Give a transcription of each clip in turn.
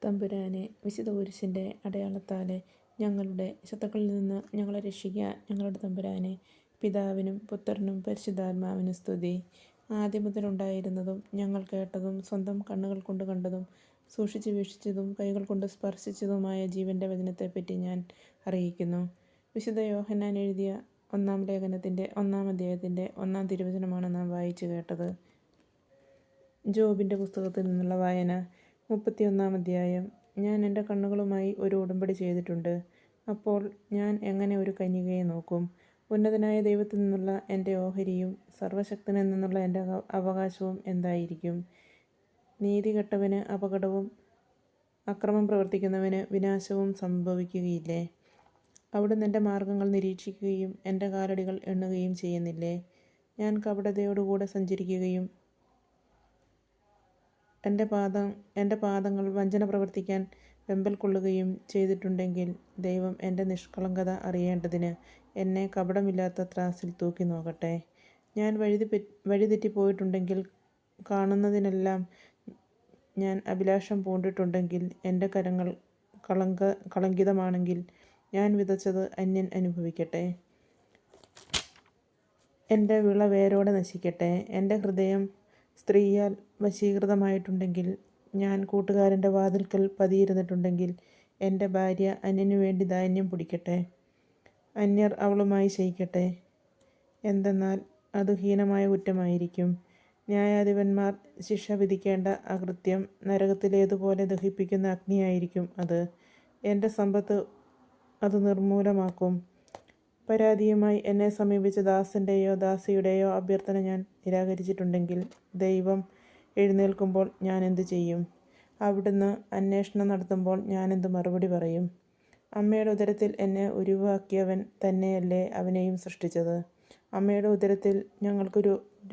തമ്പുരാനെ, വിശുദ്ധ കുരിശിൻ്റെ അടയാളത്താലെ ഞങ്ങളുടെ ശത്രുക്കളിൽ നിന്ന് ഞങ്ങളെ രക്ഷിക്കുക. ഞങ്ങളുടെ തമ്പുരാനെ, പിതാവിനും പുത്രനും പരിശുദ്ധാത്മാവിനും സ്തുതി. ആദ്യം മുതലുണ്ടായിരുന്നതും ഞങ്ങൾ കേട്ടതും സ്വന്തം കണ്ണുകൾ കൊണ്ട് കണ്ടതും സൂക്ഷിച്ചു വീക്ഷിച്ചതും കൈകൾ കൊണ്ട് സ്പർശിച്ചതുമായ ജീവൻ്റെ വചനത്തെപ്പറ്റി ഞാൻ അറിയിക്കുന്നു. വിശുദ്ധ യോഹന്നാൻ എഴുതിയ 1-ാം ലേഖനത്തിൻ്റെ 1-ാം അധ്യായത്തിൻ്റെ 1-ാം തിരുവചനമാണ് നാം വായിച്ചു കേട്ടത്. ജോബിൻ്റെ പുസ്തകത്തിൽ നിന്നുള്ള വായന. 31-ാം അധ്യായം. ഞാൻ എൻ്റെ കണ്ണുകളുമായി ഒരു ഉടമ്പടി ചെയ്തിട്ടുണ്ട്. അപ്പോൾ ഞാൻ എങ്ങനെ ഒരു കന്യകയെ നോക്കും? ഉന്നതനായ ദൈവത്തിൽ നിന്നുള്ള എൻ്റെ ഓഹരിയും സർവശക്തനിൽ നിന്നുള്ള എൻ്റെ അവകാശവും എന്തായിരിക്കും? നീതികെട്ടവന് അപകടവും അക്രമം പ്രവർത്തിക്കുന്നവന് വിനാശവും സംഭവിക്കുകയില്ലേ? അവിടുന്ന് എൻ്റെ മാർഗങ്ങൾ നിരീക്ഷിക്കുകയും എൻ്റെ കാലടികൾ എണ്ണുകയും ചെയ്യുന്നില്ലേ? ഞാൻ കപടതയോടുകൂടെ സഞ്ചരിക്കുകയും എൻ്റെ പാദങ്ങൾ വഞ്ചന പ്രവർത്തിക്കാൻ വെമ്പൽ കൊള്ളുകയും ചെയ്തിട്ടുണ്ടെങ്കിൽ ദൈവം എൻ്റെ നിഷ്കളങ്കത അറിയേണ്ടതിന് എന്നെ കപടമില്ലാത്ത ത്രാസിൽ തൂക്കി നോക്കട്ടെ. ഞാൻ വഴിതെറ്റിപ്പോയിട്ടുണ്ടെങ്കിൽ, കാണുന്നതിനെല്ലാം ഞാൻ അഭിലാഷം പൂണ്ടിട്ടുണ്ടെങ്കിൽ, എൻ്റെ കരങ്ങൾ കളങ്കിതമാണെങ്കിൽ, ഞാൻ വിതച്ചത് അന്യൻ അനുഭവിക്കട്ടെ. എൻ്റെ വിള വേരോടെ നശിക്കട്ടെ. എൻ്റെ ഹൃദയം സ്ത്രീയാൽ വശീകൃതമായിട്ടുണ്ടെങ്കിൽ, ഞാൻ കൂട്ടുകാരൻ്റെ വാതിൽക്കൽ പതിയിരുന്നിട്ടുണ്ടെങ്കിൽ, എൻ്റെ ഭാര്യ അന്യനു വേണ്ടി ധാന്യം പൊടിക്കട്ടെ, അന്യർ അവളുമായി ശയിക്കട്ടെ. എന്തെന്നാൽ അത് ഹീനമായ കുറ്റമായിരിക്കും. ന്യായാധിപന്മാർ ശിക്ഷ വിധിക്കേണ്ട അകൃത്യം നരകത്തിലേതുപോലെ ദഹിപ്പിക്കുന്ന അഗ്നിയായിരിക്കും അത്. എൻ്റെ സമ്പത്ത് അത് നിർമൂലമാക്കും. പരാതിയുമായി എന്നെ സമീപിച്ച ദാസൻ്റെയോ ദാസിയുടെയോ അഭ്യർത്ഥന ഞാൻ നിരാകരിച്ചിട്ടുണ്ടെങ്കിൽ, ദൈവം എഴുന്നേൽക്കുമ്പോൾ ഞാൻ എന്തു ചെയ്യും? അവിടുന്ന് അന്വേഷണം നടത്തുമ്പോൾ ഞാനെന്ത് മറുപടി പറയും? അമ്മയുടെ ഉദരത്തിൽ എന്നെ ഉരുവാക്കിയവൻ തന്നെയല്ലേ അവനെയും സൃഷ്ടിച്ചത്? അമ്മയുടെ ഉദരത്തിൽ ഞങ്ങൾക്ക്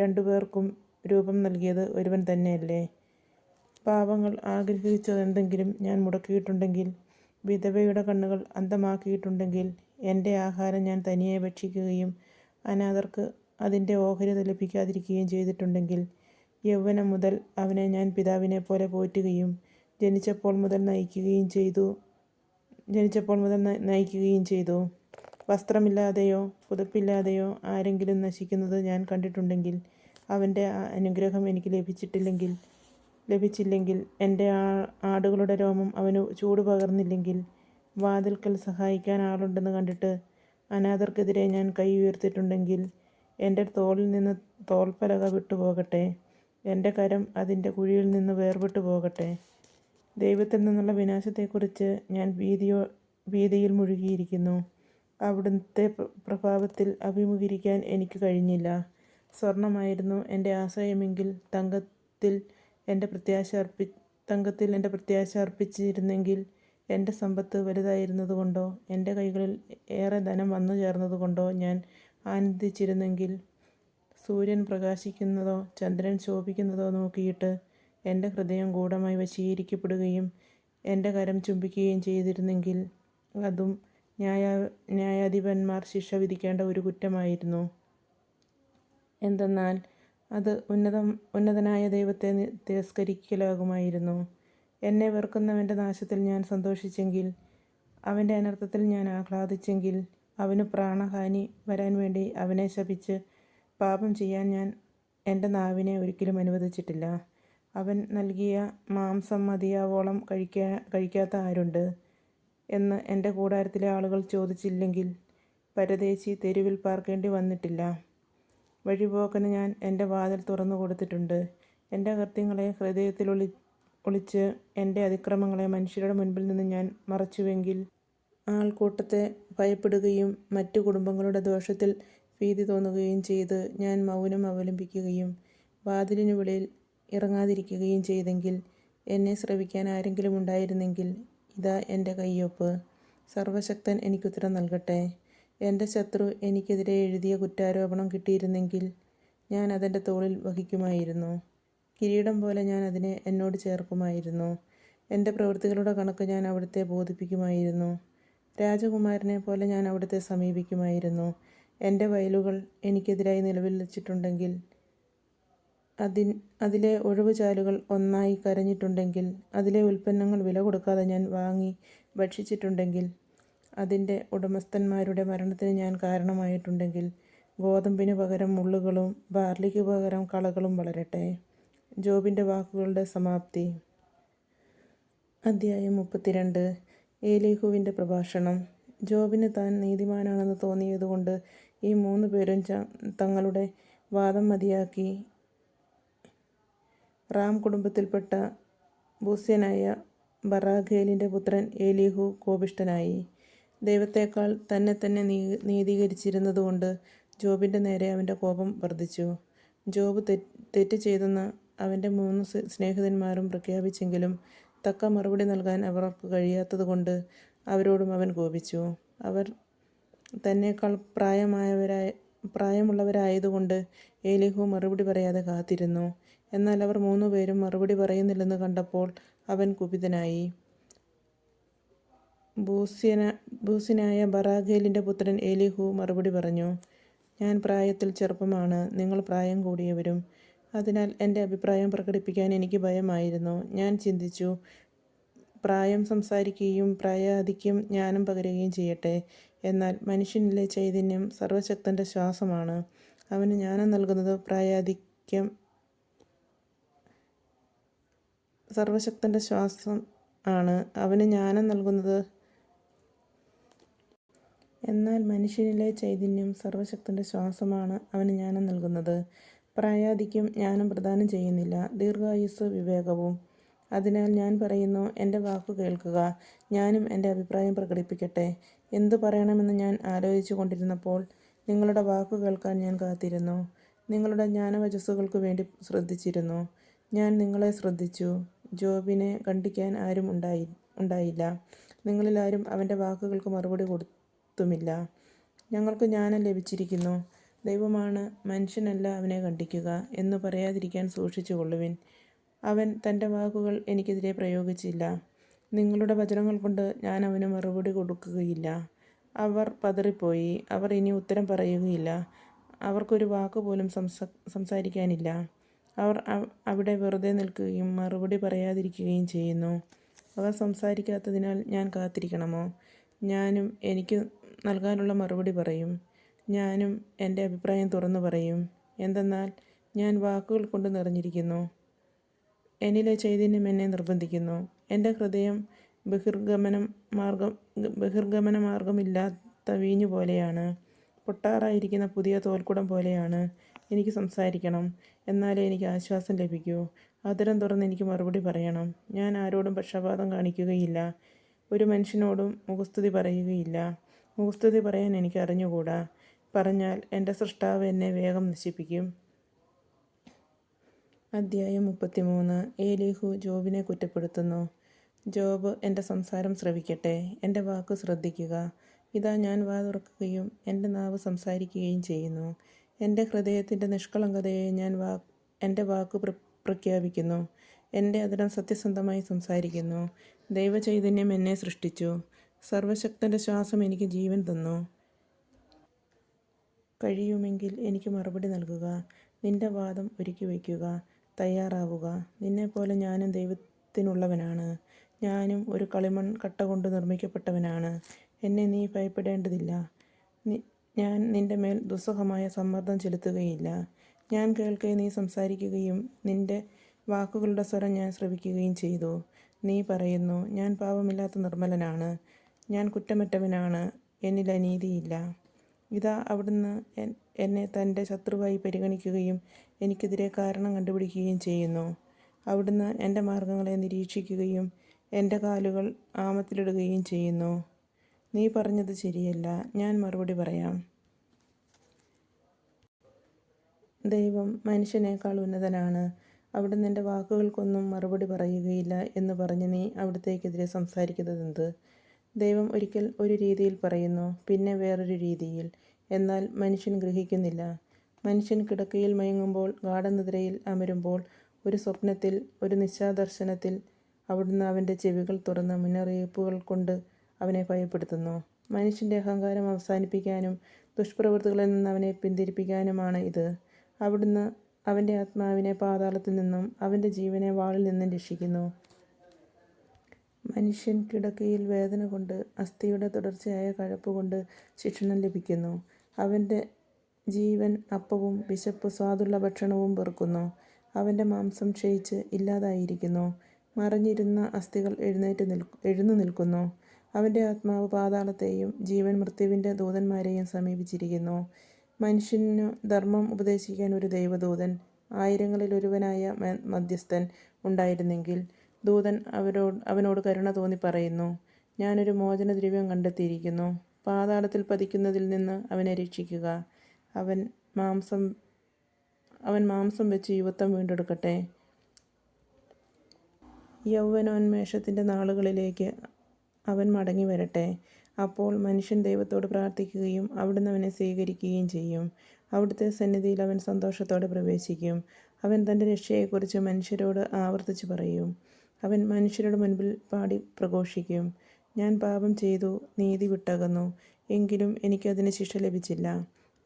രണ്ടുപേർക്കും രൂപം നൽകിയത് ഒരുവൻ തന്നെയല്ലേ? പാപങ്ങൾ ആഗ്രഹിച്ചതെന്തെങ്കിലും ഞാൻ മുടക്കിയിട്ടുണ്ടെങ്കിൽ, വിധവയുടെ കണ്ണുകൾ അന്ധമാക്കിയിട്ടുണ്ടെങ്കിൽ, എൻ്റെ ആഹാരം ഞാൻ തനിയെ ഭക്ഷിക്കുകയും അനാഥർക്ക് അതിൻ്റെ ഓഹരി ലഭിക്കാതിരിക്കുകയും ചെയ്തിട്ടുണ്ടെങ്കിൽ, യൗവനം മുതൽ അവനെ ഞാൻ പിതാവിനെ പോലെ പോറ്റുകയും ജനിച്ചപ്പോൾ മുതൽ നയിക്കുകയും ചെയ്തു. വസ്ത്രമില്ലാതെയോ പുതപ്പില്ലാതെയോ ആരെങ്കിലും നശിക്കുന്നത് ഞാൻ കണ്ടിട്ടുണ്ടെങ്കിൽ, അവൻ്റെ അനുഗ്രഹം എനിക്ക് ലഭിച്ചില്ലെങ്കിൽ, എൻ്റെ ആടുകളുടെ രോമം അവന് ചൂട് പകർന്നില്ലെങ്കിൽ, വാതിൽക്കൽ സഹായിക്കാൻ ആളുണ്ടെന്ന് കണ്ടിട്ട് അനാഥർക്കെതിരെ ഞാൻ കൈ ഉയർത്തിയിട്ടുണ്ടെങ്കിൽ, എൻ്റെ തോളിൽ നിന്ന് തോൾപ്പലക വിട്ടുപോകട്ടെ, എൻ്റെ കരം അതിൻ്റെ കുഴിയിൽ നിന്ന് വേർപെട്ടു പോകട്ടെ. ദൈവത്തിൽ നിന്നുള്ള വിനാശത്തെക്കുറിച്ച് ഞാൻ ഭീതിയിൽ മുഴുകിയിരിക്കുന്നു. അവിടുത്തെ പ്രഭാവത്തിൽ അഭിമുഖീകരിക്കാൻ എനിക്ക് കഴിഞ്ഞില്ല. സ്വർണമായിരുന്നു എൻ്റെ ആശ്രയമെങ്കിൽ, തങ്കത്തിൽ എൻ്റെ പ്രത്യാശ അർപ്പിച്ചിരുന്നെങ്കിൽ, എൻ്റെ സമ്പത്ത് വലുതായിരുന്നതുകൊണ്ടോ എൻ്റെ കൈകളിൽ ഏറെ ധനം വന്നു ചേർന്നതുകൊണ്ടോ ഞാൻ ആനന്ദിച്ചിരുന്നെങ്കിൽ, സൂര്യൻ പ്രകാശിക്കുന്നതോ ചന്ദ്രൻ ശോഭിക്കുന്നതോ നോക്കിയിട്ട് എൻ്റെ ഹൃദയം ഗൂഢമായി വശീകരിക്കപ്പെടുകയും എൻ്റെ കരം ചുംബിക്കുകയും ചെയ്തിരുന്നെങ്കിൽ, അതും ന്യായാധിപന്മാർ ശിക്ഷ വിധിക്കേണ്ട ഒരു കുറ്റമായിരുന്നു. എന്തെന്നാൽ അത് ഉന്നതനായ ദൈവത്തെ തിരസ്കരിക്കലാകുമായിരുന്നു. എന്നെ വെറുക്കുന്നവൻ്റെ നാശത്തിൽ ഞാൻ സന്തോഷിച്ചെങ്കിൽ, അവൻ്റെ അനർത്ഥത്തിൽ ഞാൻ ആഹ്ലാദിച്ചെങ്കിൽ, അവന് പ്രാണഹാനി വരാൻ വേണ്ടി അവനെ ശപിച്ച് പാപം ചെയ്യാൻ ഞാൻ എൻ്റെ നാവിനെ ഒരിക്കലും അനുവദിച്ചിട്ടില്ല. അവൻ നൽകിയ മാംസം മതിയാവോളം കഴിക്കാത്ത ആരുണ്ട് എന്ന് എൻ്റെ കൂടാരത്തിലെ ആളുകൾ ചോദിച്ചില്ലെങ്കിൽ, പരദേശി തെരുവിൽ പാർക്കേണ്ടി വന്നിട്ടില്ല. വഴിപോക്കന് ഞാൻ എൻ്റെ വാതിൽ തുറന്നു കൊടുത്തിട്ടുണ്ട്. എൻ്റെ അകൃത്യങ്ങളെ ഹൃദയത്തിൽ ഒളിച്ച് എൻ്റെ അതിക്രമങ്ങളെ മനുഷ്യരുടെ മുൻപിൽ നിന്ന് ഞാൻ മറച്ചുവെങ്കിൽ, ആൾക്കൂട്ടത്തെ ഭയപ്പെടുകയും മറ്റു കുടുംബങ്ങളുടെ ദോഷത്തിൽ ഭീതി തോന്നുകയും ചെയ്ത് ഞാൻ മൗനം അവലംബിക്കുകയും വാതിലിനു വെളിയിൽ ഇറങ്ങാതിരിക്കുകയും ചെയ്തെങ്കിൽ, എന്നെ ശ്രവിക്കാൻ ആരെങ്കിലും ഉണ്ടായിരുന്നെങ്കിൽ, ഇതാ എൻ്റെ കയ്യൊപ്പ്. സർവശക്തൻ എനിക്കുത്തരം നൽകട്ടെ. എൻ്റെ ശത്രു എനിക്കെതിരെ എഴുതിയ കുറ്റാരോപണം കിട്ടിയിരുന്നെങ്കിൽ, ഞാൻ അതെൻ്റെ തോളിൽ വഹിക്കുമായിരുന്നു. കിരീടം പോലെ ഞാൻ അതിനെ എന്നോട് ചേർക്കുമായിരുന്നു. എൻ്റെ പ്രവൃത്തികളുടെ കണക്ക് ഞാൻ അവിടുത്തെ ബോധിപ്പിക്കുമായിരുന്നു. രാജകുമാരനെ പോലെ ഞാൻ അവിടുത്തെ സമീപിക്കുമായിരുന്നു. എൻ്റെ വയലുകൾ എനിക്കെതിരായി നിലവിളിച്ചിട്ടുണ്ടെങ്കിൽ, അതിലെ ഒഴിവുചാലുകൾ ഒന്നായി കരഞ്ഞിട്ടുണ്ടെങ്കിൽ, അതിലെ ഉൽപ്പന്നങ്ങൾ വില കൊടുക്കാതെ ഞാൻ വാങ്ങി ഭക്ഷിച്ചിട്ടുണ്ടെങ്കിൽ, അതിൻ്റെ ഉടമസ്ഥന്മാരുടെ മരണത്തിന് ഞാൻ കാരണമായിട്ടുണ്ടെങ്കിൽ, ഗോതമ്പിന് പകരം മുള്ളുകളും ബാർലിക്ക് പകരം കളകളും വളരട്ടെ. ജോബിൻ്റെ വാക്കുകളുടെ സമാപ്തി. അധ്യായം 32. ഏലീഹുവിൻ്റെ പ്രഭാഷണം. ജോബിന് താൻ നീതിമാനാണെന്ന് തോന്നിയതുകൊണ്ട് ഈ 3 പേരും തങ്ങളുടെ വാദം മതിയാക്കി. റാം കുടുംബത്തിൽപ്പെട്ട ബൂസ്യനായ ബറാഖേലിൻ്റെ പുത്രൻ ഏലീഹു കോപിഷ്ഠനായി. ദൈവത്തേക്കാൾ തന്നെ നീതീകരിച്ചിരുന്നതുകൊണ്ട് ജോബിൻ്റെ നേരെ അവൻ്റെ കോപം വർദ്ധിച്ചു. ജോബ് തെറ്റ് ചെയ്തെന്ന് അവൻ്റെ 3 സ്നേഹിതന്മാരും പ്രഖ്യാപിച്ചെങ്കിലും തക്ക മറുപടി നൽകാൻ അവർക്ക് കഴിയാത്തതുകൊണ്ട് അവരോടും അവൻ കോപിച്ചു. അവർ തന്നേക്കാൾ പ്രായമുള്ളവരായതുകൊണ്ട് ഏലീഹു മറുപടി പറയാതെ കാത്തിരുന്നു. എന്നാൽ അവർ 3 പേരും മറുപടി പറയുന്നില്ലെന്ന് കണ്ടപ്പോൾ അവൻ കുപിതനായി. ബൂസ്യനായ ബറാഖേലിൻ്റെ പുത്രൻ ഏലീഹു മറുപടി പറഞ്ഞു, ഞാൻ പ്രായത്തിൽ ചെറുപ്പമാണ്, നിങ്ങൾ പ്രായം കൂടിയവരും. അതിനാൽ എൻ്റെ അഭിപ്രായം പ്രകടിപ്പിക്കാൻ എനിക്ക് ഭയമായിരുന്നു. ഞാൻ ചിന്തിച്ചു, പ്രായം സംസാരിക്കുകയും പ്രായാധിക്യം ജ്ഞാനം പകരുകയും ചെയ്യട്ടെ. എന്നാൽ മനുഷ്യനിലെ ചൈതന്യം സർവശക്തൻ്റെ ശ്വാസമാണ്. അവന് ജ്ഞാനം നൽകുന്നത് പ്രായാധിക്യം സർവശക്തൻ്റെ ശ്വാസം ആണ്. അവന് ജ്ഞാനം നൽകുന്നത് എന്നാൽ മനുഷ്യനിലെ ചൈതന്യം സർവശക്തൻ്റെ ശ്വാസമാണ് അവന് ജ്ഞാനം നൽകുന്നത്. പ്രായാധിക്യം ജ്ഞാനം പ്രദാനം ചെയ്യുന്നില്ല, ദീർഘായുസ്സ് വിവേകവും. അതിനാൽ ഞാൻ പറയുന്നു, എൻ്റെ വാക്കു കേൾക്കുക, ഞാനും എൻ്റെ അഭിപ്രായം പ്രകടിപ്പിക്കട്ടെ. എന്തു പറയണമെന്ന് ഞാൻ ആലോചിച്ചു കൊണ്ടിരുന്നപ്പോൾ നിങ്ങളുടെ വാക്കു കേൾക്കാൻ ഞാൻ കാത്തിരുന്നു. നിങ്ങളുടെ ജ്ഞാനവചസ്സുകൾക്കു വേണ്ടി ശ്രദ്ധിച്ചിരുന്നു. ഞാൻ നിങ്ങളെ ശ്രദ്ധിച്ചു. ജോബിനെ ഖണ്ഡിക്കാൻ ആരും ഉണ്ടായില്ല. നിങ്ങളിൽ ആരും അവൻ്റെ വാക്കുകൾക്ക് മറുപടി കൊടുത്തുമില്ല. ഞങ്ങൾക്ക് ജ്ഞാനം ലഭിച്ചിരിക്കുന്നു, ദൈവമാണ്, മനുഷ്യനല്ല അവനെ ഖണ്ഡിക്കുക എന്ന് പറയാതിരിക്കാൻ സൂക്ഷിച്ചുകൊള്ളുവിൻ. അവൻ തൻ്റെ വാക്കുകൾ എനിക്കെതിരെ പ്രയോഗിച്ചില്ല. നിങ്ങളുടെ വചനങ്ങൾ കൊണ്ട് ഞാൻ അവന് മറുപടി കൊടുക്കുകയില്ല. അവർ പതറിപ്പോയി, അവർ ഇനി ഉത്തരം പറയുകയില്ല. അവർക്കൊരു വാക്കുപോലും സംസാരിക്കാനില്ല. അവർ അവിടെ വെറുതെ നിൽക്കുകയും മറുപടി പറയാതിരിക്കുകയും ചെയ്യുന്നു. അവർ സംസാരിക്കാത്തതിനാൽ ഞാൻ കാത്തിരിക്കണമോ? ഞാനും എനിക്ക് നൽകാനുള്ള മറുപടി പറയും. ഞാനും എൻ്റെ അഭിപ്രായം തുറന്നു പറയും. എന്തെന്നാൽ ഞാൻ വാക്കുകൾ കൊണ്ട് നിറഞ്ഞിരിക്കുന്നു. എന്നിലെ ചൈതന്യം എന്നെ നിർബന്ധിക്കുന്നു. എൻ്റെ ഹൃദയം ബഹിർഗമന മാർഗമില്ലാത്ത വീഞ്ഞു പോലെയാണ്. പൊട്ടാറായിരിക്കുന്ന പുതിയ തോൽക്കുടം പോലെയാണ്. എനിക്ക് സംസാരിക്കണം, എന്നാലേ എനിക്ക് ആശ്വാസം ലഭിക്കൂ. അധരം തുറന്ന് എനിക്ക് മറുപടി പറയണം. ഞാൻ ആരോടും പക്ഷപാതം കാണിക്കുകയില്ല, ഒരു മനുഷ്യനോടും മുഖസ്തുതി പറയുകയില്ല. മുഖസ്തുതി പറയാൻ എനിക്ക് അറിഞ്ഞുകൂടാ. പറഞ്ഞാൽ എൻ്റെ സൃഷ്ടാവ് എന്നെ വേഗം നശിപ്പിക്കും. അധ്യായം 33. ഏലീഹു ജോബിനെ കുറ്റപ്പെടുത്തുന്നു. ജോബ്, എൻ്റെ സംസാരം ശ്രവിക്കട്ടെ, എൻ്റെ വാക്ക് ശ്രദ്ധിക്കുക. ഇതാ ഞാൻ വാ തുറക്കുകയും എൻ്റെ നാവ് സംസാരിക്കുകയും ചെയ്യുന്നു. എൻ്റെ ഹൃദയത്തിൻ്റെ നിഷ്കളങ്കതയെ ഞാൻ എൻ്റെ വാക്ക് പ്രഖ്യാപിക്കുന്നു. എൻ്റെ അധരം സത്യസന്ധമായി സംസാരിക്കുന്നു. ദൈവചൈതന്യം എന്നെ സൃഷ്ടിച്ചു. സർവശക്തൻ്റെ ശ്വാസം എനിക്ക് ജീവൻ തന്നു. കഴിയുമെങ്കിൽ എനിക്ക് മറുപടി നൽകുക. നിന്റെ വാദം ഒരുക്കി വയ്ക്കുക, തയ്യാറാവുക. നിന്നെപ്പോലെ ഞാനും ദൈവത്തിനുള്ളവനാണ്. ഞാനും ഒരു കളിമൺ കട്ട കൊണ്ട് നിർമ്മിക്കപ്പെട്ടവനാണ്. എന്നെ നീ ഭയപ്പെടേണ്ടതില്ല. ഞാൻ നിന്റെ മേൽ ദുസ്സഹമായ സമ്മർദ്ദം ചെലുത്തുകയില്ല. ഞാൻ കേൾക്കെ നീ സംസാരിക്കുകയും നിന്റെ വാക്കുകളുടെ സ്വരം ഞാൻ ശ്രവിക്കുകയും ചെയ്തു. നീ പറയുന്നു, ഞാൻ പാപമില്ലാത്ത നിർമ്മലനാണ്, ഞാൻ കുറ്റമറ്റവനാണ്, എന്നിൽ അനീതിയില്ല. ഇതാ അവിടുന്ന് എന്നെ തൻ്റെ ശത്രുവായി പരിഗണിക്കുകയും എനിക്കെതിരെ കാരണം കണ്ടുപിടിക്കുകയും ചെയ്യുന്നു. അവിടുന്ന് എൻ്റെ മാർഗങ്ങളെ നിരീക്ഷിക്കുകയും എൻ്റെ കാലുകൾ ആമത്തിലിടുകയും ചെയ്യുന്നു. നീ പറഞ്ഞത് ശരിയല്ല, ഞാൻ മറുപടി പറയാം. ദൈവം മനുഷ്യനേക്കാൾ ഉന്നതനാണ്, അവിടുന്ന് എൻ്റെ വാക്കുകൾക്കൊന്നും മറുപടി പറയുകയില്ല എന്ന് പറഞ്ഞ് നീ അവിടുത്തേക്കെതിരെ സംസാരിക്കുന്നതെന്ത്? ദൈവം ഒരിക്കൽ ഒരു രീതിയിൽ പറയുന്നു, പിന്നെ വേറൊരു രീതിയിൽ. എന്നാൽ മനുഷ്യൻ ഗ്രഹിക്കുന്നില്ല. മനുഷ്യൻ കിടക്കയിൽ മയങ്ങുമ്പോൾ, ഗാഢനിദ്രയിൽ അമരുമ്പോൾ, ഒരു സ്വപ്നത്തിൽ, ഒരു നിശാദർശനത്തിൽ അവിടുന്ന് അവൻ്റെ ചെവികൾ തുറന്ന് മുന്നറിയിപ്പുകൾ കൊണ്ട് അവനെ ഭയപ്പെടുത്തുന്നു. മനുഷ്യൻ്റെ അഹങ്കാരം അവസാനിപ്പിക്കാനും ദുഷ്പ്രവൃത്തികളിൽ നിന്ന് അവനെ പിന്തിരിപ്പിക്കാനുമാണ് ഇത്. അവിടുന്ന് അവൻ്റെ ആത്മാവിനെ പാതാളത്തിൽ നിന്നും അവൻ്റെ ജീവനെ വാളിൽ നിന്നും രക്ഷിക്കുന്നു. മനുഷ്യൻ കിടക്കയിൽ വേദന കൊണ്ട് അസ്ഥിയുടെ തുടർച്ചയായ കഴപ്പുകൊണ്ട് ശിക്ഷണം ലഭിക്കുന്നു. അവൻ്റെ ജീവൻ അപ്പവും വിശപ്പ് സ്വാദുള്ള ഭക്ഷണവും വെറുക്കുന്നു. അവൻ്റെ മാംസം ക്ഷയിച്ച് ഇല്ലാതായിരിക്കുന്നു. മറഞ്ഞിരുന്ന അസ്ഥികൾ എഴുന്നു നിൽക്കുന്നു. അവൻ്റെ ആത്മാവ് പാതാളത്തെയും ജീവൻ മൃത്യുവിൻ്റെ ദൂതന്മാരെയും സമീപിച്ചിരിക്കുന്നു. മനുഷ്യനു ധർമ്മം ഉപദേശിക്കാൻ ഒരു ദൈവദൂതൻ, ആയിരങ്ങളിൽ ഒരുവനായ മധ്യസ്ഥൻ ഉണ്ടായിരുന്നെങ്കിൽ. ദൂതൻ അവനോട് കരുണ തോന്നി പറയുന്നു, ഞാനൊരു മോചനദ്രവ്യം കണ്ടെത്തിയിരിക്കുന്നു. പാതാളത്തിൽ പതിക്കുന്നതിൽ നിന്ന് അവനെ രക്ഷിക്കുക. അവൻ മാംസം വെച്ച് യുവത്വം വീണ്ടെടുക്കട്ടെ. യൗവനോന്മേഷത്തിൻ്റെ നാളുകളിലേക്ക് അവൻ മടങ്ങി വരട്ടെ. അപ്പോൾ മനുഷ്യൻ ദൈവത്തോട് പ്രാർത്ഥിക്കുകയും അവിടുന്ന് അവനെ സ്വീകരിക്കുകയും ചെയ്യും. അവിടുത്തെ സന്നിധിയിൽ അവൻ സന്തോഷത്തോടെ പ്രവേശിക്കും. അവൻ തൻ്റെ രക്ഷയെക്കുറിച്ച് മനുഷ്യരോട് ആവർത്തിച്ച് പറയും. അവൻ മനുഷ്യരുടെ മുൻപിൽ പാടി പ്രഘോഷിക്കും, ഞാൻ പാപം ചെയ്തു, നീതി വിട്ടകന്നു, എങ്കിലും എനിക്കതിന് ശിക്ഷ ലഭിച്ചില്ല.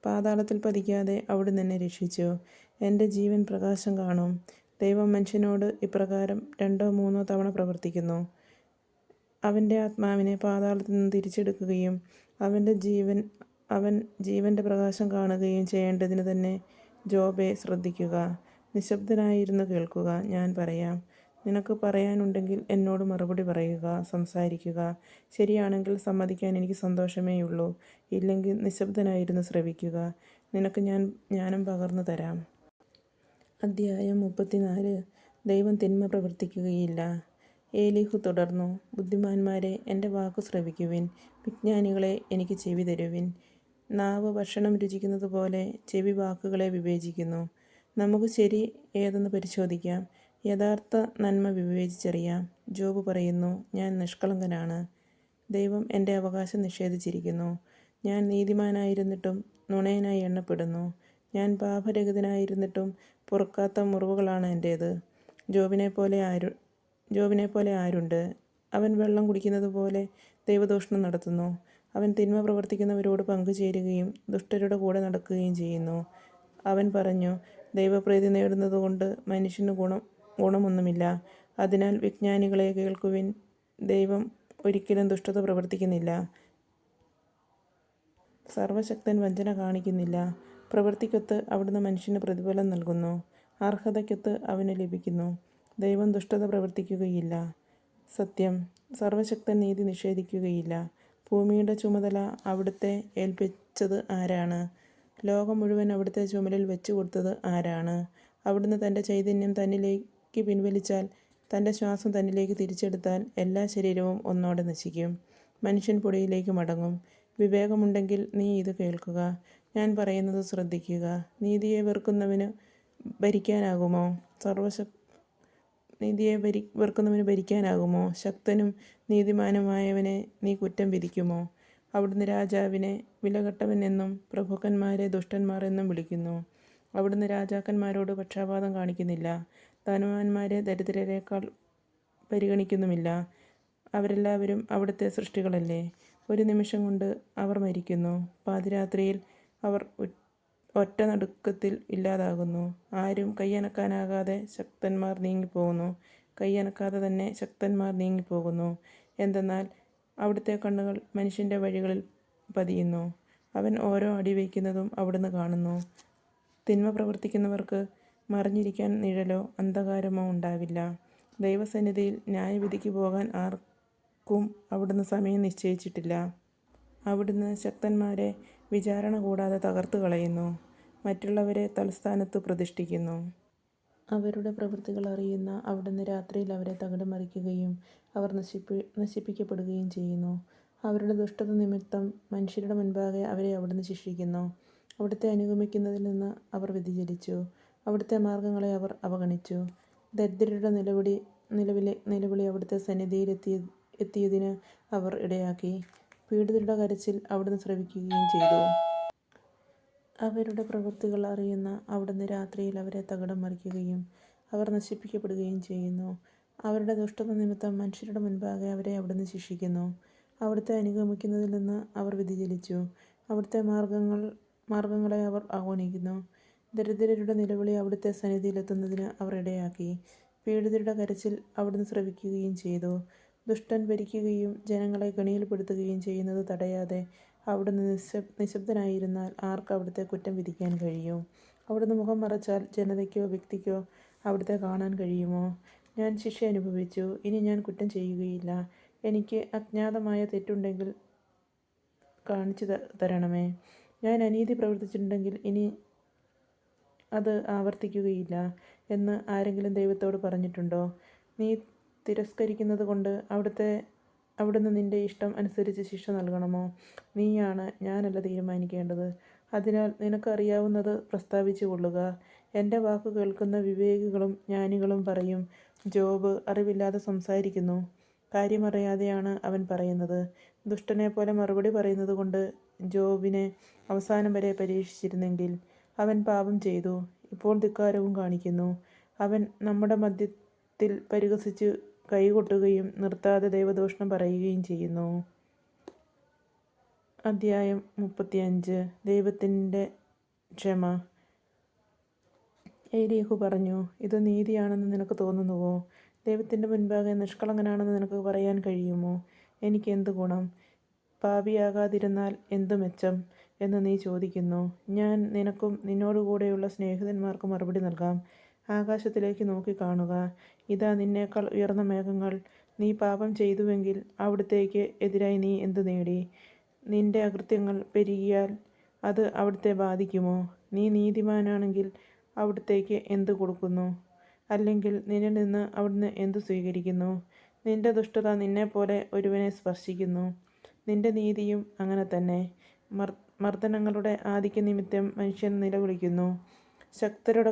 പാതാളത്തിൽ പതിക്കാതെ അവിടുന്ന് എന്നെ രക്ഷിച്ചു. എൻ്റെ ജീവൻ പ്രകാശം കാണും. ദൈവം മനുഷ്യനോട് ഇപ്രകാരം 2 or 3 തവണ പ്രവർത്തിക്കുന്നു. അവൻ്റെ ആത്മാവിനെ പാതാളത്തിൽ നിന്ന് തിരിച്ചെടുക്കുകയും അവൻ ജീവൻ്റെ പ്രകാശം കാണുകയും ചെയ്യേണ്ടതിന് തന്നെ. ജോബേ, ശ്രദ്ധിക്കുക, നിശബ്ദനായിരുന്നു കേൾക്കുക. ഞാൻ പറയാം. നിനക്ക് പറയാനുണ്ടെങ്കിൽ എന്നോട് മറുപടി പറയുക, സംസാരിക്കുക. ശരിയാണെങ്കിൽ സമ്മതിക്കാൻ എനിക്ക് സന്തോഷമേയുള്ളൂ. ഇല്ലെങ്കിൽ നിശബ്ദനായിരുന്നു ശ്രവിക്കുക. നിനക്ക് ഞാൻ ജ്ഞാനം പകർന്നു തരാം. അധ്യായം 34. ദൈവം തിന്മ പ്രവർത്തിക്കുകയില്ല. ഏലീഹു തുടർന്നു, ബുദ്ധിമാന്മാരെ, എൻ്റെ വാക്കു ശ്രവിക്കുവിൻ. വിജ്ഞാനികളെ, എനിക്ക് ചെവി തരുവിൻ. നാവ് ഭക്ഷണം രുചിക്കുന്നത് പോലെ ചെവി വാക്കുകളെ വിവേചിക്കുന്നു. നമുക്ക് ശരി ഏതെന്ന് പരിശോധിക്കാം. യഥാർത്ഥ നന്മ വിവേചിച്ചറിയാം. ജോബ് പറയുന്നു, ഞാൻ നിഷ്കളങ്കനാണ്. ദൈവം എൻ്റെ അവകാശം നിഷേധിച്ചിരിക്കുന്നു. ഞാൻ നീതിമാനായിരുന്നിട്ടും നുണയനായി എണ്ണപ്പെടുന്നു. ഞാൻ പാപരഹിതനായിരുന്നിട്ടും പൊറുക്കാത്ത മുറിവുകളാണ് എൻ്റേത്. ജോബിനെ പോലെ ആരുണ്ട്? അവൻ വെള്ളം കുടിക്കുന്നത് പോലെ ദൈവദൂഷണം നടത്തുന്നു. അവൻ തിന്മ പ്രവർത്തിക്കുന്നവരോട് പങ്കുചേരുകയും ദുഷ്ടരുടെ കൂടെ നടക്കുകയും ചെയ്യുന്നു. അവൻ പറഞ്ഞു, ദൈവപ്രീതി നേടുന്നതുകൊണ്ട് മനുഷ്യന് ഗുണമൊന്നുമില്ല. അതിനാൽ വിജ്ഞാനികളെ കേൾക്കുവിൻ. ദൈവം ഒരിക്കലും ദുഷ്ടത പ്രവർത്തിക്കുന്നില്ല. സർവശക്തൻ വഞ്ചന കാണിക്കുന്നില്ല. പ്രവൃത്തിക്കൊത്ത് അവിടുന്ന് മനുഷ്യന് പ്രതിഫലം നൽകുന്നു. അർഹതയ്ക്കൊത്ത് അവന് ലഭിക്കുന്നു. ദൈവം ദുഷ്ടത പ്രവർത്തിക്കുകയില്ല. സത്യം, സർവശക്തൻ നീതി നിഷേധിക്കുകയില്ല. ഭൂമിയുടെ ചുമതല അവിടുത്തെ ഏൽപ്പിച്ചത് ആരാണ്? ലോകം മുഴുവൻ അവിടുത്തെ ചുമലിൽ വെച്ചു കൊടുത്തത് ആരാണ്? അവിടുന്ന് തൻ്റെ ചൈതന്യം തന്നിലേക്ക് പിൻവലിച്ചാൽ, തൻ്റെ ശ്വാസം തന്നിലേക്ക് തിരിച്ചെടുത്താൽ എല്ലാ ശരീരവും ഒന്നോടെ നശിക്കും. മനുഷ്യൻ പൊടിയിലേക്ക് മടങ്ങും. വിവേകമുണ്ടെങ്കിൽ നീ ഇത് കേൾക്കുക. ഞാൻ പറയുന്നത് ശ്രദ്ധിക്കുക. നീതിയെ വെറുക്കുന്നവന് ഭരിക്കാനാകുമോ? ഭരിക്കാനാകുമോ? ശക്തനും നീതിമാനുമായവനെ നീ കുറ്റം വിധിക്കുമോ? അവിടുന്ന് രാജാവിനെ വിലകെട്ടവൻ എന്നും പ്രഭുക്കന്മാരെ ദുഷ്ടന്മാർ എന്നും വിളിക്കുന്നു. അവിടുന്ന് രാജാക്കന്മാരോട് പക്ഷാപാതം കാണിക്കുന്നില്ല. ധനവാന്മാരെ ദരിദ്രരെക്കാൾ പരിഗണിക്കുന്നുമില്ല. അവരെല്ലാവരും അവിടുത്തെ സൃഷ്ടികളല്ലേ. ഒരു നിമിഷം കൊണ്ട് അവർ മരിക്കുന്നു. പാതിരാത്രിയിൽ അവർ ഒറ്റ നടുക്കത്തിൽ ഇല്ലാതാകുന്നു. ആരും കൈയനക്കാനാകാതെ ശക്തന്മാർ നീങ്ങിപ്പോകുന്നു. കൈയനക്കാതെ തന്നെ ശക്തന്മാർ നീങ്ങിപ്പോകുന്നു. എന്തെന്നാൽ അവിടുത്തെ കണ്ണുകൾ മനുഷ്യൻ്റെ വഴികളിൽ പതിയുന്നു. അവൻ ഓരോ അടി വയ്ക്കുന്നതും അവിടുന്ന് കാണുന്നു. തിന്മ പ്രവർത്തിക്കുന്നവർക്ക് മറിഞ്ഞിരിക്കാൻ നിഴലോ അന്ധകാരമോ ഉണ്ടാവില്ല. ദൈവസന്നിധിയിൽ ന്യായവിധിക്ക് പോകാൻ ആർക്കും അവിടുന്ന് സമയം നിശ്ചയിച്ചിട്ടില്ല. അവിടുന്ന് ശക്തന്മാരെ വിചാരണ കൂടാതെ തകർത്ത് കളയുന്നു. മറ്റുള്ളവരെ തൽസ്ഥാനത്ത് പ്രതിഷ്ഠിക്കുന്നു. അവരുടെ പ്രവൃത്തികൾ അറിയുന്ന അവിടുന്ന് രാത്രിയിൽ അവരെ തകിടം മറിക്കുകയും അവർ നശിപ്പിക്കപ്പെടുകയും ചെയ്യുന്നു. അവരുടെ ദുഷ്ടത നിമിത്തം മനുഷ്യരുടെ മുൻപാകെ അവരെ അവിടുന്ന് ശിക്ഷിക്കുന്നു. അവിടുത്തെ അനുഗമിക്കുന്നതിൽ നിന്ന് അവർ വ്യതിചലിച്ചു. അവിടുത്തെ മാർഗങ്ങളെ അവർ അവഗണിച്ചു. ദരിദ്രരുടെ നിലവിളി അവിടുത്തെ സന്നിധിയിൽ എത്തിയതിന് അവർ ഇടയാക്കി. പീഡിതരുടെ കരച്ചിൽ അവിടുന്ന് ശ്രവിക്കുകയും ചെയ്തു. അവരുടെ പ്രവൃത്തികൾ അറിയുന്ന അവിടുന്ന് രാത്രിയിൽ അവരെ തകിടം മറിക്കുകയും അവർ നശിപ്പിക്കപ്പെടുകയും ചെയ്യുന്നു. അവരുടെ ദുഷ്ടത നിമിത്തം മനുഷ്യരുടെ മുൻപാകെ അവരെ അവിടുന്ന് ശിക്ഷിക്കുന്നു. അവിടുത്തെ അനുഗമിക്കുന്നതിൽ നിന്ന് അവർ വ്യതിചലിച്ചു. അവിടുത്തെ മാർഗങ്ങളെ അവർ അവഗണിക്കുന്നു. ദരിദ്രരുടെ നിലവിളി അവിടുത്തെ സന്നിധിയിലെത്തുന്നതിന് അവർ ഇടയാക്കി. പീഡിതരുടെ കരച്ചിൽ അവിടുന്ന് ശ്രവിക്കുകയും ചെയ്തു. ദുഷ്ടൻ ഭരിക്കുകയും ജനങ്ങളെ കെണിയിൽപ്പെടുത്തുകയും ചെയ്യുന്നത് തടയാതെ അവിടുന്ന് നിശബ്ദനായിരുന്നാൽ ആർക്ക് അവിടുത്തെ കുറ്റം വിധിക്കാൻ കഴിയും? അവിടുന്ന് മുഖം മറച്ചാൽ ജനതയ്ക്കോ വ്യക്തിക്കോ അവിടുത്തെ കാണാൻ കഴിയുമോ? ഞാൻ ശിക്ഷ അനുഭവിച്ചു, ഇനി ഞാൻ കുറ്റം ചെയ്യുകയില്ല. എനിക്ക് അജ്ഞാതമായ തെറ്റുണ്ടെങ്കിൽ കാണിച്ചു തരണമേ. ഞാൻ അനീതി പ്രവർത്തിച്ചിട്ടുണ്ടെങ്കിൽ ഇനി അത് ആവർത്തിക്കുകയില്ല എന്ന് ആരെങ്കിലും ദൈവത്തോട് പറഞ്ഞിട്ടുണ്ടോ? നീ തിരസ്കരിക്കുന്നത് കൊണ്ട് അവിടുന്ന് നിന്റെ ഇഷ്ടം അനുസരിച്ച് ശിക്ഷ നൽകണമോ? നീയാണ്, ഞാനല്ല തീരുമാനിക്കേണ്ടത്. അതിനാൽ നിനക്കറിയാവുന്നത് പ്രസ്താവിച്ചു കൊള്ളുക. എൻ്റെ വാക്കു കേൾക്കുന്ന വിവേകികളും ജ്ഞാനികളും പറയും, ജോബ് അറിവില്ലാതെ സംസാരിക്കുന്നു, കാര്യമറിയാതെയാണ് അവൻ പറയുന്നത്. ദുഷ്ടനെപ്പോലെ മറുപടി പറയുന്നത് കൊണ്ട് ജോബിനെ അവസാനം വരെ പരീക്ഷിച്ചിരുന്നെങ്കിൽ. അവൻ പാപം ചെയ്തു, ഇപ്പോൾ ധിക്കാരവും കാണിക്കുന്നു. അവൻ നമ്മുടെ മധ്യത്തിൽ പരിഹസിച്ച് കൈകൊട്ടുകയും നിർത്താതെ ദൈവദൂഷണം പറയുകയും ചെയ്യുന്നു. അധ്യായം 35. ദൈവത്തിൻ്റെ ക്ഷമ. ഏലീഹു പറഞ്ഞു, ഇത് നീതിയാണെന്ന് നിനക്ക് തോന്നുന്നുവോ? ദൈവത്തിൻ്റെ മുൻപാകെ നിഷ്കളങ്കനാണെന്ന് നിനക്ക് പറയാൻ കഴിയുമോ? എനിക്ക് എന്ത് ഗുണം? പാപിയാകാതിരുന്നാൽ എന്തു മെച്ചം എന്ന് നീ ചോദിക്കുന്നു. ഞാൻ നിനക്കും നിന്നോടുകൂടെയുള്ള സ്നേഹിതന്മാർക്കും മറുപടി നൽകാം. ആകാശത്തിലേക്ക് നോക്കിക്കാണുക. ഇതാ നിന്നേക്കാൾ ഉയർന്ന മേഘങ്ങൾ. നീ പാപം ചെയ്തുവെങ്കിൽ അവിടുത്തേക്ക് എതിരായി നീ എന്തു നേടി? നിന്റെ അകൃത്യങ്ങൾ പെരുകിയാൽ അത് അവിടുത്തെ ബാധിക്കുമോ? നീ നീതിമാനാണെങ്കിൽ അവിടുത്തേക്ക് എന്തു കൊടുക്കുന്നു? അല്ലെങ്കിൽ നിന്നിൽ നിന്ന് അവിടുന്ന് എന്തു സ്വീകരിക്കുന്നു? നിന്റെ ദുഷ്ടത നിന്നെപ്പോലെ ഒരുവനെ സ്പർശിക്കുന്നു. നിന്റെ നീതിയും അങ്ങനെ തന്നെ. മർദ്ദനങ്ങളുടെ ആധിക്യനിമിത്തം മനുഷ്യൻ നിലവിളിക്കുന്നു. ശക്തരുടെ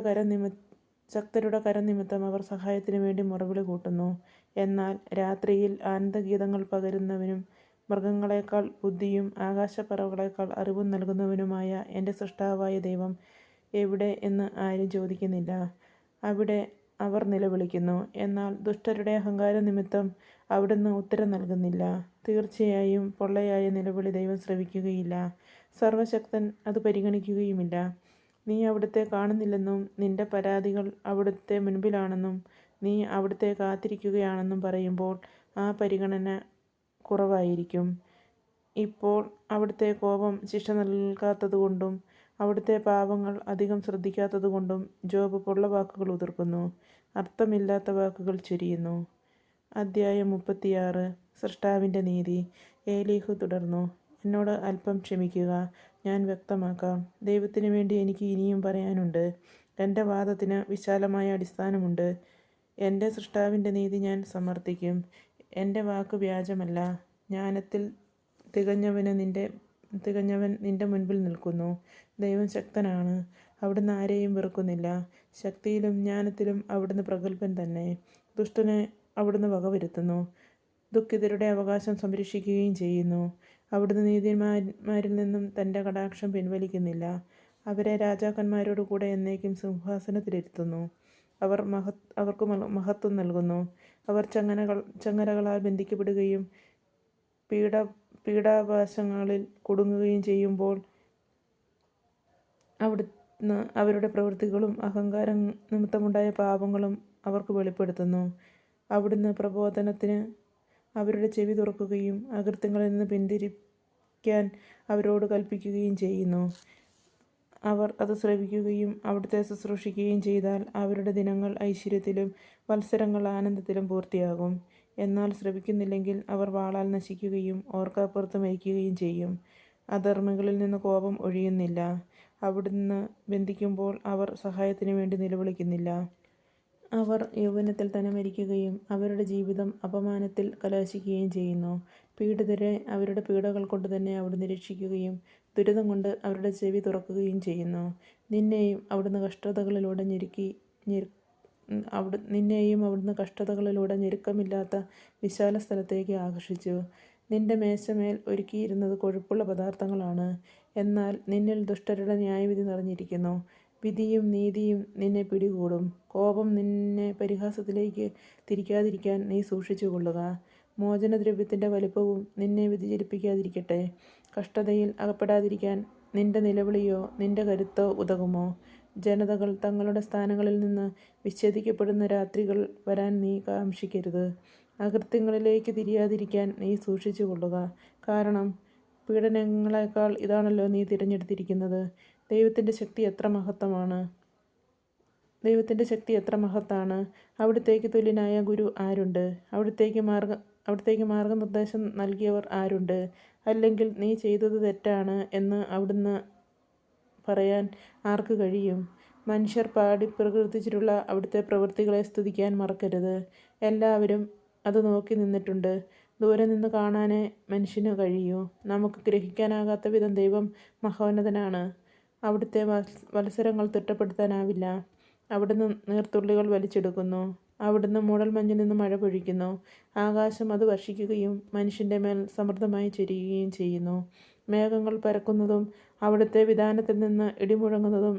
കരം നിമിത്തം അവർ സഹായത്തിനു വേണ്ടി മുറവിളി കൂട്ടുന്നു. എന്നാൽ രാത്രിയിൽ ആനന്ദഗീതങ്ങൾ പകരുന്നവനും മൃഗങ്ങളെക്കാൾ ബുദ്ധിയും ആകാശപ്പറവകളെക്കാൾ അറിവും നൽകുന്നവനുമായ എൻ്റെ സൃഷ്ടാവായ ദൈവം എവിടെ എന്ന് ആരും ചോദിക്കുന്നില്ല. അവിടെ അവർ നിലവിളിക്കുന്നു, എന്നാൽ ദുഷ്ടരുടെ അഹങ്കാര നിമിത്തം അവിടുന്ന് ഉത്തരം നൽകുന്നില്ല. തീർച്ചയായും പൊള്ളയായ നിലവിളി ദൈവം ശ്രവിക്കുകയില്ല. സർവശക്തൻ അത് പരിഗണിക്കുകയുമില്ല. നീ അവിടുത്തെ കാണുന്നില്ലെന്നും നിന്റെ പരാതികൾ അവിടുത്തെ മുൻപിലാണെന്നും നീ അവിടുത്തെ കാത്തിരിക്കുകയാണെന്നും പറയുമ്പോൾ ആ പരിഗണന കുറവായിരിക്കും. ഇപ്പോൾ അവിടുത്തെ കോപം ശിക്ഷ നൽകാത്തതുകൊണ്ടും അവിടുത്തെ പാപങ്ങൾ അധികം ശ്രദ്ധിക്കാത്തതുകൊണ്ടും ജോബ് പൊള്ളവാക്കുകൾ ഉതിർക്കുന്നു, അർത്ഥമില്ലാത്ത വാക്കുകൾ ചൊരിയുന്നു. അധ്യായം 36. സൃഷ്ടാവിൻ്റെ നീതി. ഏലീഹു തുടർന്നു, എന്നോട് അല്പം ക്ഷമിക്കുക, ഞാൻ വ്യക്തമാക്കാം. ദൈവത്തിനു വേണ്ടി എനിക്ക് ഇനിയും പറയാനുണ്ട്. എൻ്റെ വാദത്തിന് വിശാലമായ അടിസ്ഥാനമുണ്ട്. എൻ്റെ സൃഷ്ടാവിൻ്റെ നീതി ഞാൻ സമർത്ഥിക്കും. എൻ്റെ വാക്ക് വ്യാജമല്ല. ജ്ഞാനത്തിൽ തികഞ്ഞവൻ നിൻ്റെ മുൻപിൽ നിൽക്കുന്നു. ദൈവം ശക്തനാണ്, അവിടുന്ന് ആരെയും വെറുക്കുന്നില്ല. ശക്തിയിലും ജ്ഞാനത്തിലും അവിടുന്ന് പ്രഗത്ഭൻ തന്നെ. ദുഷ്ടനെ അവിടുന്ന് വകവരുത്തുന്നു, ദുഃഖിതരുടെ അവകാശം സംരക്ഷിക്കുകയും ചെയ്യുന്നു. അവിടുന്ന് നീതിമാന്മാരിൽ നിന്നും തൻ്റെ കടാക്ഷം പിൻവലിക്കുന്നില്ല. അവരെ രാജാക്കന്മാരോട് കൂടെ എന്നേക്കും സിംഹാസനത്തിലിരുത്തുന്നു. അവർക്ക് മഹത്വം നൽകുന്നു. അവർ ചങ്ങലകളാൽ ബന്ധിക്കപ്പെടുകയും പീഡാപാശങ്ങളിൽ കുടുങ്ങുകയും ചെയ്യുമ്പോൾ അവിടുന്ന് അവരുടെ പ്രവൃത്തികളും അഹങ്കാരം നിമിത്തമുണ്ടായ പാപങ്ങളും അവർക്ക് വെളിപ്പെടുത്തുന്നു. അവിടുന്ന് പ്രബോധനത്തിന് അവരുടെ ചെവി തുറക്കുകയും അകൃത്യങ്ങളിൽ നിന്ന് പിന്തിരിക്കാൻ അവരോട് കൽപ്പിക്കുകയും ചെയ്യുന്നു. അവർ അത് ശ്രവിക്കുകയും അവിടുത്തെ ശുശ്രൂഷിക്കുകയും ചെയ്താൽ അവരുടെ ദിനങ്ങൾ ഐശ്വര്യത്തിലും വത്സരങ്ങൾ ആനന്ദത്തിലും പൂർത്തിയാകും. എന്നാൽ ശ്രവിക്കുന്നില്ലെങ്കിൽ അവർ വാളാൽ നശിക്കുകയും ഓർക്കാപ്പുറത്ത് മരിക്കുകയും ചെയ്യും. അധർമ്മികളിൽ നിന്ന് കോപം ഒഴിയുന്നില്ല. അവിടുന്ന് ബന്ധിക്കുമ്പോൾ അവർ സഹായത്തിനു വേണ്ടി നിലവിളിക്കുന്നില്ല. അവർ യൗവനത്തിൽ തന്നെ മരിക്കുകയും അവരുടെ ജീവിതം അപമാനത്തിൽ കലാശിക്കുകയും ചെയ്യുന്നു. പീഡിതരെ അവരുടെ പീഡകൾ കൊണ്ട് തന്നെ അവിടുന്ന് രക്ഷിക്കുകയും ദുരിതം കൊണ്ട് അവരുടെ ചെവി തുറക്കുകയും ചെയ്യുന്നു. നിന്നെയും അവിടുന്ന് കഷ്ടതകളിലൂടെ ഞെരുക്കമില്ലാത്ത വിശാല സ്ഥലത്തേക്ക് ആകർഷിച്ചു. നിന്റെ മേശമേൽ ഒരുക്കിയിരുന്നത് കൊഴുപ്പുള്ള പദാർത്ഥങ്ങളാണ്. എന്നാൽ നിന്നിൽ ദുഷ്ടരുടെ ന്യായവിധി നിറഞ്ഞിരിക്കുന്നു. വിധിയും നീതിയും നിന്നെ പിടികൂടും. കോപം നിന്നെ പരിഹാസത്തിലേക്ക് തിരിക്കാതിരിക്കാൻ നീ സൂക്ഷിച്ചുകൊള്ളുക. മോചനദ്രവ്യത്തിൻ്റെ വലിപ്പവും നിന്നെ വ്യതിചലിപ്പിക്കാതിരിക്കട്ടെ. കഷ്ടതയിൽ അകപ്പെടാതിരിക്കാൻ നിന്റെ നിലവിളിയോ നിന്റെ കരുത്തോ ഉതകുമോ? ജനതകൾ തങ്ങളുടെ സ്ഥാനങ്ങളിൽ നിന്ന് വിച്ഛേദിക്കപ്പെടുന്ന രാത്രികൾ വരാൻ നീ കാംക്ഷിക്കരുത്. അകൃത്യങ്ങളിലേക്ക് തിരിയാതിരിക്കാൻ നീ സൂക്ഷിച്ചു കൊള്ളുക. കാരണം പീഡനങ്ങളെക്കാൾ ഇതാണല്ലോ നീ തിരഞ്ഞെടുത്തിരിക്കുന്നത്. ദൈവത്തിൻ്റെ ശക്തി എത്ര മഹത്വമാണ്! ദൈവത്തിൻ്റെ ശക്തി എത്ര മഹത്താണ്! അവിടുത്തേക്ക് തുല്യനായ ഗുരു ആരുണ്ട്? അവിടുത്തേക്ക് മാർഗനിർദ്ദേശം നൽകിയവർ ആരുണ്ട്? അല്ലെങ്കിൽ നീ ചെയ്തത് തെറ്റാണ് എന്ന് അവിടുന്ന് പറയാൻ ആർക്ക് കഴിയും? മനുഷ്യർ പാടി പ്രകീർത്തിച്ചിട്ടുള്ള അവിടുത്തെ പ്രവൃത്തികളെ സ്തുതിക്കാൻ മറക്കരുത്. എല്ലാവരും അത് നോക്കി നിന്നിട്ടുണ്ട്. ദൂരെ നിന്ന് കാണാനേ മനുഷ്യന് കഴിയൂ. നമുക്ക് ഗ്രഹിക്കാനാകാത്ത വിധം ദൈവം മഹോന്നതനാണ്. അവിടുത്തെ വത്സരങ്ങൾ തിട്ടപ്പെടുത്താനാവില്ല. അവിടുന്ന് നീർത്തുള്ളികൾ വലിച്ചെടുക്കുന്നു. അവിടുന്ന് മൂടൽമഞ്ഞിൽ നിന്ന് മഴ പൊഴിക്കുന്നു. ആകാശം അത് വർഷിക്കുകയും മനുഷ്യൻ്റെ മേൽ സമൃദ്ധമായി ചൊരിയുകയും ചെയ്യുന്നു. മേഘങ്ങൾ പരക്കുന്നതും അവിടുത്തെ വിധാനത്തിൽ നിന്ന് ഇടിമുഴങ്ങുന്നതും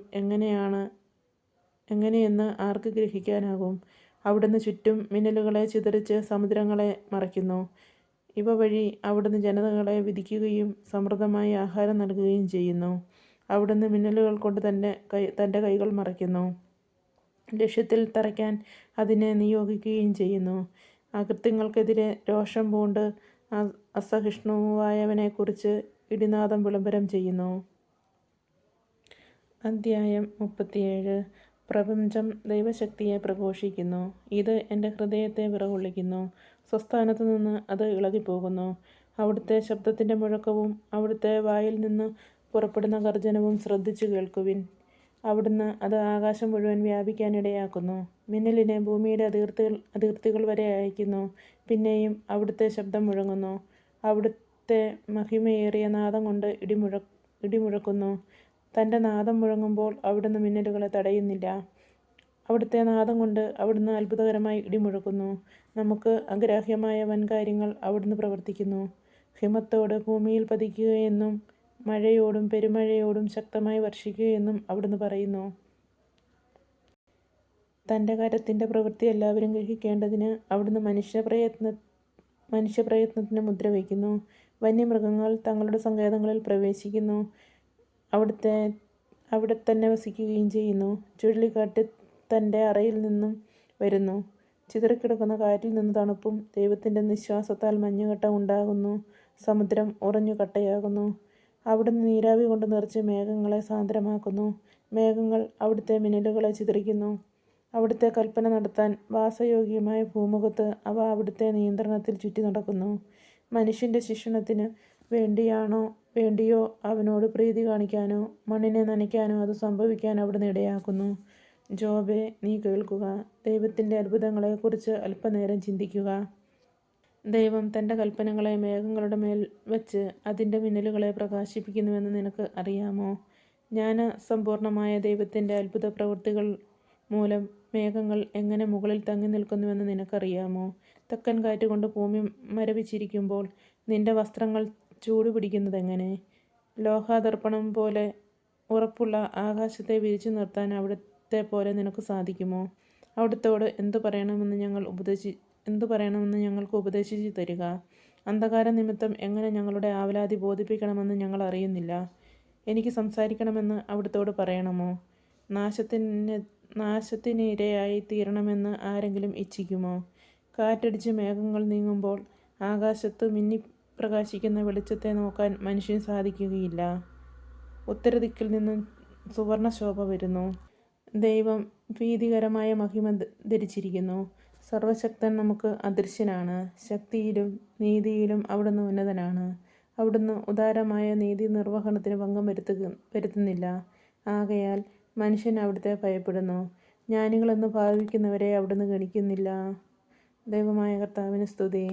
എങ്ങനെയെന്ന് ആർക്ക് ഗ്രഹിക്കാനാകും? അവിടുന്ന് ചുറ്റും മിന്നലുകളെ ചിതറിച്ച് സമുദ്രങ്ങളെ മറയ്ക്കുന്നു. ഇവ വഴി അവിടുന്ന് ജനതകളെ വിധിക്കുകയും സമൃദ്ധമായി ആഹാരം നൽകുകയും ചെയ്യുന്നു. അവിടുന്ന് മിന്നലുകൾ കൊണ്ട് തൻ്റെ കൈകൾ മറയ്ക്കുന്നു. ലക്ഷ്യത്തിൽ തറയ്ക്കാൻ അതിനെ നിയോഗിക്കുകയും ചെയ്യുന്നു. അകൃത്യങ്ങൾക്കെതിരെ രോഷം പൂണ്ട് അസഹിഷ്ണുവായവനെക്കുറിച്ച് ഇടിനാദം വിളംബരം ചെയ്യുന്നു. അധ്യായം 37. പ്രപഞ്ചം ദൈവശക്തിയെ പ്രഘോഷിക്കുന്നു. ഇത് എൻ്റെ ഹൃദയത്തെ വിറകൊള്ളിക്കുന്നു. സ്വസ്ഥാനത്തു നിന്ന് അത് ഇളകിപ്പോകുന്നു. അവിടുത്തെ ശബ്ദത്തിൻ്റെ മുഴക്കവും അവിടുത്തെ വായിൽ നിന്ന് പുറപ്പെടുന്ന ഗർജനവും ശ്രദ്ധിച്ചു കേൾക്കുവിൻ. അവിടുന്ന് അത് ആകാശം മുഴുവൻ വ്യാപിക്കാൻ ഇടയാക്കുന്നു. മിന്നലിനെ ഭൂമിയുടെ അതിർത്തികൾ വരെ അയക്കുന്നു. പിന്നെയും അവിടുത്തെ ശബ്ദം മുഴങ്ങുന്നു. അവിടുത്തെ മഹിമയേറിയ നാദം കൊണ്ട് ഇടിമുഴക്കുന്നു. തൻ്റെ നാദം മുഴങ്ങുമ്പോൾ അവിടുന്ന് മിന്നലുകളെ തടയുന്നില്ല. അവിടുത്തെ നാദം കൊണ്ട് അവിടുന്ന് അത്ഭുതകരമായി ഇടിമുഴക്കുന്നു. നമുക്ക് അഗ്രാഹ്യമായ വൻകാര്യങ്ങൾ അവിടുന്ന് പ്രവർത്തിക്കുന്നു. ഹിമത്തോട് ഭൂമിയിൽ പതിക്കുകയെന്നും മഴയോടും പെരുമഴയോടും ശക്തമായി വർഷിക്കുകയെന്നും അവിടുന്ന് പറയുന്നു. തൻ്റെ കരത്തിൻ്റെ പ്രവൃത്തി എല്ലാവരും ഗ്രഹിക്കേണ്ടതിന് അവിടുന്ന് മനുഷ്യപ്രയത്നത്തിന് മുദ്ര വയ്ക്കുന്നു. വന്യമൃഗങ്ങൾ തങ്ങളുടെ സങ്കേതങ്ങളിൽ പ്രവേശിക്കുന്നു. അവിടെ തന്നെ വസിക്കുകയും ചെയ്യുന്നു. ചുഴലിക്കാറ്റ് തൻ്റെ അറയിൽ നിന്നും വരുന്നു. ചിതറിക്കിടക്കുന്ന കാറ്റിൽ നിന്ന് തണുപ്പും ദൈവത്തിൻ്റെ നിശ്വാസത്താൽ മഞ്ഞുകട്ട ഉണ്ടാകുന്നു. സമുദ്രം ഉറഞ്ഞു കട്ടയാകുന്നു. അവിടുന്ന് നീരാവി കൊണ്ട് നിറച്ച് മേഘങ്ങളെ സാന്ദ്രമാക്കുന്നു. മേഘങ്ങൾ അവിടുത്തെ മിന്നലുകളെ ചിതറിക്കുന്നു. അവിടുത്തെ കൽപ്പന നടത്താൻ വാസയോഗ്യമായ ഭൂമുഖത്ത് അവ അവിടുത്തെ നിയന്ത്രണത്തിൽ ചുറ്റി നടക്കുന്നു. മനുഷ്യൻ്റെ ശിക്ഷണത്തിന് വേണ്ടിയോ അവനോട് പ്രീതി കാണിക്കാനോ മണ്ണിനെ നനയ്ക്കാനോ അത് സംഭവിക്കാൻ അവിടുന്ന് ഇടയാക്കുന്നു. ജോബേ, നീ കേൾക്കുക. ദൈവത്തിൻ്റെ അത്ഭുതങ്ങളെക്കുറിച്ച് അല്പനേരം ചിന്തിക്കുക. ദൈവം തൻ്റെ കൽപ്പനകളെ മേഘങ്ങളുടെ മേൽ വച്ച് അതിൻ്റെ മിന്നലുകളെ പ്രകാശിപ്പിക്കുന്നുവെന്ന് നിനക്ക് അറിയാമോ? ജ്ഞാനസമ്പൂർണമായ ദൈവത്തിൻ്റെ അത്ഭുത പ്രവൃത്തികൾ മൂലം മേഘങ്ങൾ എങ്ങനെ മുകളിൽ തങ്ങി നിൽക്കുന്നുവെന്ന് നിനക്കറിയാമോ? തെക്കൻ കാറ്റുകൊണ്ട് ഭൂമി മരവിച്ചിരിക്കുമ്പോൾ നിന്റെ വസ്ത്രങ്ങൾ ചൂടുപിടിക്കുന്നതെങ്ങനെ? ലോഹാദർപ്പണം പോലെ ഉറപ്പുള്ള ആകാശത്തെ വിരിച്ചു നിർത്താൻ അവിടുത്തെ പോലെ നിനക്ക് സാധിക്കുമോ? അവിടുത്തോട് എന്തു പറയണമെന്ന് ഞങ്ങൾക്ക് ഉപദേശിച്ചു തരിക. അന്ധകാര നിമിത്തം എങ്ങനെ ഞങ്ങളുടെ ആവലാതി ബോധിപ്പിക്കണമെന്ന് ഞങ്ങൾ അറിയുന്നില്ല. എനിക്ക് സംസാരിക്കണമെന്ന് അവിടുത്തോട് പറയണമോ? നാശത്തിനിരയായി തീരണമെന്ന് ആരെങ്കിലും ഇച്ഛിക്കുമോ? കാറ്റടിച്ച് മേഘങ്ങൾ നീങ്ങുമ്പോൾ ആകാശത്ത് മിന്നിപ്രകാശിക്കുന്ന വെളിച്ചത്തെ നോക്കാൻ മനുഷ്യന് സാധിക്കുകയില്ല. ഉത്തരദിക്കിൽ നിന്നും സുവർണശോഭ വരുന്നു. ദൈവം ഭീതികരമായ മഹിമ ധരിച്ചിരിക്കുന്നു. സർവശക്തൻ നമുക്ക് അദൃശ്യനാണ്. ശക്തിയിലും നീതിയിലും അവിടുന്ന് ഉന്നതനാണ്. അവിടുന്ന് ഉദാരമായ നീതി നിർവഹണത്തിന് ഭംഗം വരുത്തുന്നില്ല. ആകയാൽ മനുഷ്യൻ അവിടുത്തെ ഭയപ്പെടുന്നു. ജ്ഞാനികളെന്ന് ഭാവിക്കുന്നവരെ അവിടുന്ന് ഗണിക്കുന്നില്ല. ദൈവമായ കർത്താവിന് സ്തുതി.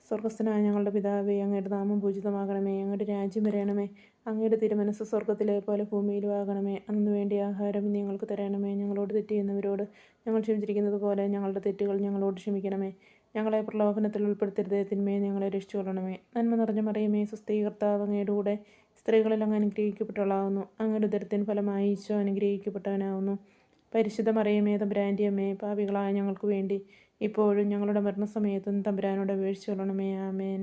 സ്വർഗസ്ഥനായ ഞങ്ങളുടെ പിതാവേ, അങ്ങയുടെ നാമം പൂജിതമാകണമേ. അങ്ങയുടെ രാജ്യം വരണമേ. അങ്ങയുടെ തിരുമനസ്സ് സ്വർഗത്തിലെ പോലെ ഭൂമിയിലും ആകണമേ. അന്ന് വേണ്ടിയ ആഹാരം ഇന്ന് ഞങ്ങൾക്ക് തരണമേ. ഞങ്ങളോട് തെറ്റ് ചെയ്യുന്നവരോട് ഞങ്ങൾ ക്ഷമിച്ചിരിക്കുന്നത് പോലെ ഞങ്ങളുടെ തെറ്റുകൾ ഞങ്ങളോട് ക്ഷമിക്കണമേ. ഞങ്ങളെ പ്രലോഭനത്തിൽ ഉൾപ്പെടുത്തരുതേ, തിന്മയെ ഞങ്ങളെ രക്ഷിച്ചുകൊള്ളണമേ. നന്മ നിറഞ്ഞ മറിയമേ, സ്വസ്തി, കർത്താവ് അങ്ങയുടെ കൂടെ സ്ത്രീകളിൽ അങ്ങ് അനുഗ്രഹിക്കപ്പെട്ടവളാകുന്നു. അങ്ങയുടെ ഉദരത്തിൻ ഫലമായി ഈശോ അനുഗ്രഹിക്കപ്പെട്ടവനാകുന്നു. പരിശുദ്ധ മറിയമേ, തമ്പുരാൻ്റെ അമ്മേ, പാപികളായ ഞങ്ങൾക്ക് വേണ്ടി ഇപ്പോഴും ഞങ്ങളുടെ മരണസമയത്തും തമ്പുരാനോട് അപേക്ഷിച്ചുകൊള്ളണമേ. ആമേൻ.